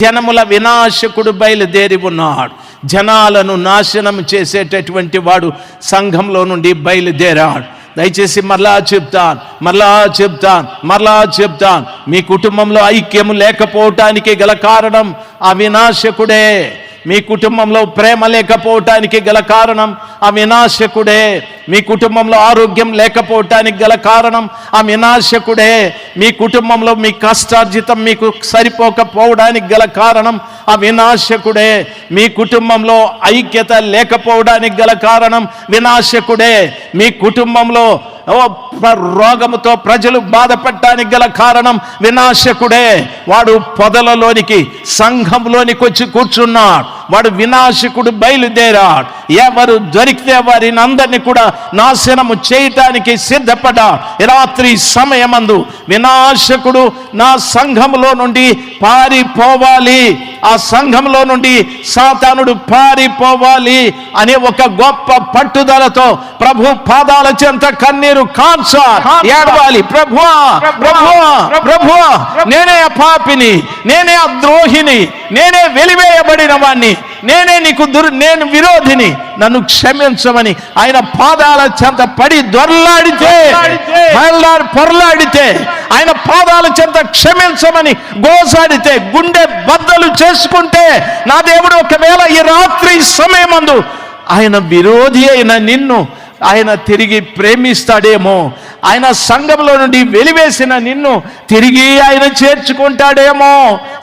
జనముల వినాశకుడు బయలుదేరి ఉన్నాడు. జనాలను నాశనం చేసేటటువంటి వాడు సంఘంలో నుండి బయలుదేరాడు. దయచేసి మరలా చెప్తాను, మీ కుటుంబంలో ఐక్యము లేకపోవటానికి గల కారణం ఆ వినాశకుడే. మీ కుటుంబంలో ప్రేమ లేకపోవటానికి గల కారణం ఆ వినాశకుడే. మీ కుటుంబంలో ఆరోగ్యం లేకపోవటానికి గల కారణం ఆ వినాశకుడే. మీ కుటుంబంలో మీ కష్టార్జితం మీకు సరిపోకపోవడానికి గల కారణం ఆ వినాశకుడే. మీ కుటుంబంలో ఐక్యత లేకపోవడానికి గల కారణం వినాశకుడే. మీ కుటుంబంలో రోగముతో ప్రజలు బాధపడటానికి గల కారణం వినాశకుడే. వాడు పొదలలోనికి సంఘంలోనికి వచ్చి కూర్చున్నాడు. వాడు వినాశకుడు బయలుదేరాడు. ఎవరు దొరికితే వారిని అందరినీ కూడా నాశనము చేయటానికి సిద్ధపడ్డాడు. రాత్రి సమయమందు వినాశకుడు నా సంఘములో నుండి పారిపోవాలి, ఆ సంఘంలో నుండి సాతానుడు పారిపోవాలి అనే ఒక గొప్ప పట్టుదలతో ప్రభు పాదాల చెంత కన్నీరు ఏడవాలి. ప్రభువా, నేనే ఆ పాపిని, నేనే ఆ ద్రోహిని, నేనే వెలివేయబడిన వాణ్ణి, నేను విరోధిని, నన్ను క్షమించమని ఆయన పాదాల చెంత పడి పొరలాడితే ఆయన పాదాల చెంత క్షమించమని గోసాడితే, గుండె బద్దలు చేసుకుంటే, నా దేవుడు ఒకవేళ ఈ రాత్రి సమయమందు ఆయన విరోధి అయిన నిన్ను ఆయన తిరిగి ప్రేమిస్తాడేమో, ఆయన సంఘంలో నుండి వెలివేసిన నిన్ను తిరిగి ఆయన చేర్చుకుంటాడేమో.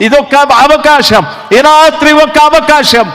ఇదొక అవకాశం, ఈ రాత్రి ఒక అవకాశము.